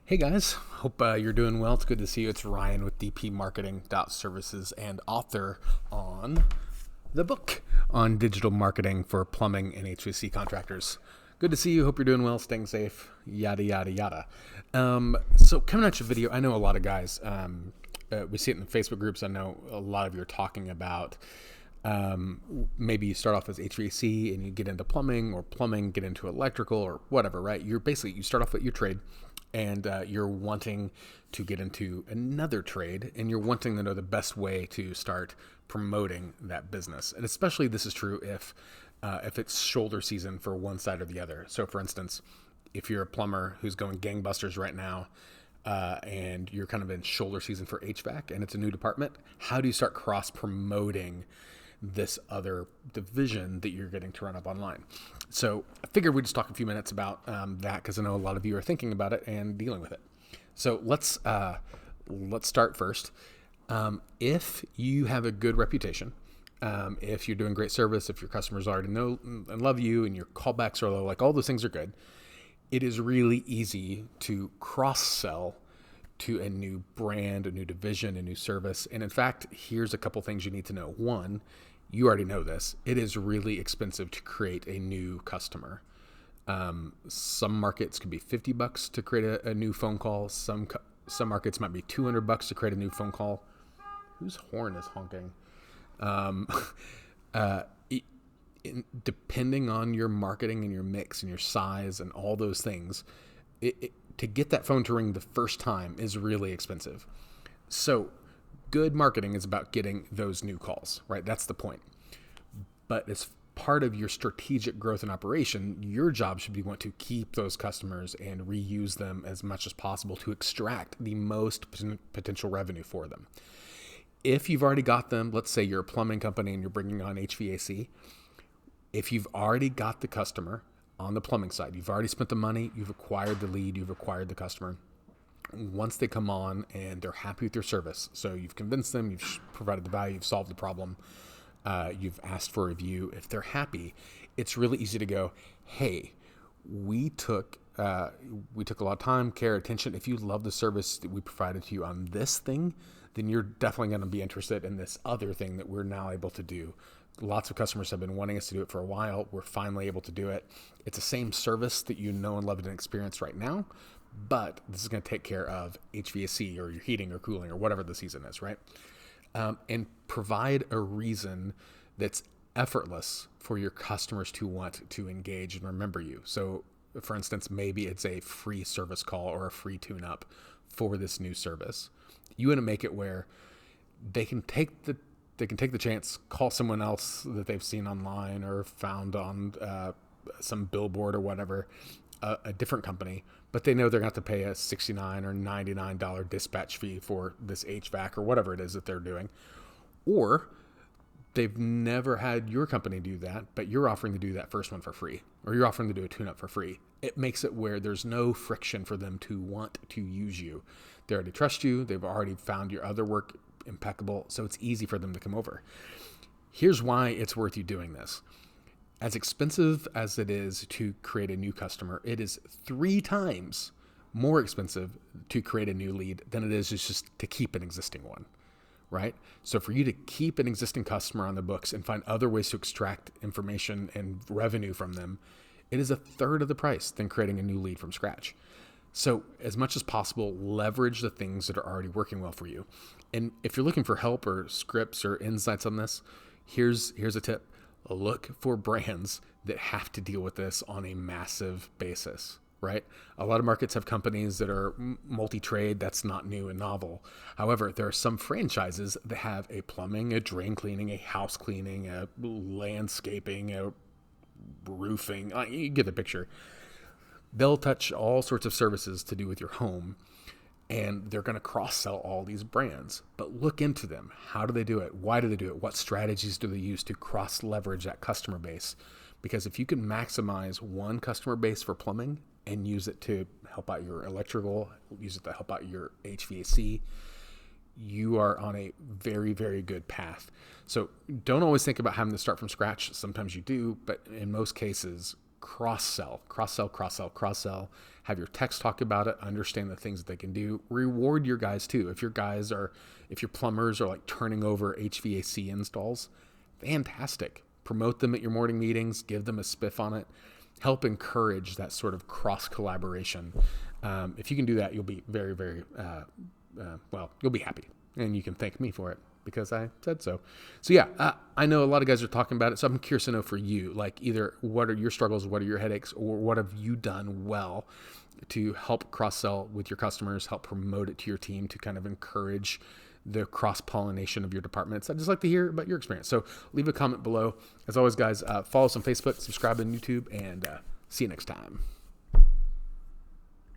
Hey guys, hope you're doing well. It's good to see you. It's Ryan with DP Marketing.Services and author on the book on digital marketing for plumbing and HVAC contractors. Good to see you. Hope you're doing well, staying safe, yada, yada, yada. So coming at your video, I know a lot of guys, we see it in the Facebook groups. I know a lot of you are talking about maybe you start off as HVAC and you get into plumbing, or plumbing, get into electrical or whatever, right? You start off with your trade, and you're wanting to get into another trade, and you're wanting to know the best way to start promoting that business. And especially this is true if it's shoulder season for one side or the other. So for instance, if you're a plumber who's going gangbusters right now, and you're kind of in shoulder season for HVAC and it's a new department, how do you start cross promoting this other division that you're getting to run up online? So I figured we'd just talk a few minutes about that, because I know a lot of you are thinking about it and dealing with it. So let's start first. If you have a good reputation, if you're doing great service, if your customers already know and love you, and your callbacks are low, like all those things are good, it is really easy to cross-sell to a new brand, a new division, a new service. And in fact, here's a couple things you need to know. One, you already know this. It is really expensive to create a new customer. Some markets can be $50 to create a new phone call. Some markets might be $200 to create a new phone call. Whose horn is honking? Depending on your marketing and your mix and your size and all those things, to get that phone to ring the first time is really expensive. So good marketing is about getting those new calls, right? That's the point. But as part of your strategic growth and operation, your job should be want to keep those customers and reuse them as much as possible to extract the most potential revenue for them. If you've already got them, let's say you're a plumbing company and you're bringing on HVAC, if you've already got the customer on the plumbing side, you've already spent the money, you've acquired the lead, you've acquired the customer. Once they come on and they're happy with your service, so you've convinced them, you've provided the value, you've solved the problem, you've asked for a review. If they're happy, it's really easy to go, hey, we took a lot of time, care, attention. If you love the service that we provided to you on this thing, then you're definitely going to be interested in this other thing that we're now able to do. Lots of customers have been wanting us to do it for a while. We're finally able to do it. It's the same service that you know and love and experience right now, but this is going to take care of HVAC or your heating or cooling or whatever the season is, right? And provide a reason that's effortless for your customers to want to engage and remember you. So for instance, maybe it's a free service call or a free tune-up for this new service. You want to make it where they can take the chance, call someone else that they've seen online or found on some billboard or whatever, a different company, but they know they're going to have to pay a $69 or $99 dispatch fee for this HVAC or whatever it is that they're doing. Or they've never had your company do that, but you're offering to do that first one for free, or you're offering to do a tune-up for free. It makes it where there's no friction for them to want to use you. They already trust you. They've already found your other work impeccable, so it's easy for them to come over. Here's why it's worth you doing this. As expensive as it is to create a new customer, it is 3 times more expensive to create a new lead than it is just to keep an existing one, right? So for you to keep an existing customer on the books and find other ways to extract information and revenue from them, it is 1/3 of the price than creating a new lead from scratch. So as much as possible, leverage the things that are already working well for you. And if you're looking for help or scripts or insights on this, here's a tip. Look for brands that have to deal with this on a massive basis, right? A lot of markets have companies that are multi-trade. That's not new and novel. However, there are some franchises that have a plumbing, a drain cleaning, a house cleaning, a landscaping, a roofing. You get the picture. They'll touch all sorts of services to do with your home, and they're going to cross-sell all these brands. But look into them. How do they do it? Why do they do it? What strategies do they use to cross-leverage that customer base? Because if you can maximize one customer base for plumbing and use it to help out your electrical, use it to help out your HVAC, you are on a very, very good path. So don't always think about having to start from scratch. Sometimes you do, but in most cases, cross-sell. Have your techs talk about it, understand the things that they can do. Reward your guys too. If your plumbers are like turning over HVAC installs, fantastic. Promote them at your morning meetings, give them a spiff on it. Help encourage that sort of cross collaboration. If you can do that, you'll be very, very, you'll be happy, and you can thank me for it because I said so. So yeah, I know a lot of guys are talking about it. So I'm curious to know for you, like either what are your struggles, what are your headaches, or what have you done well to help cross-sell with your customers, help promote it to your team to kind of encourage the cross-pollination of your departments. I'd just like to hear about your experience. So leave a comment below. As always, guys, follow us on Facebook, subscribe on YouTube, and see you next time.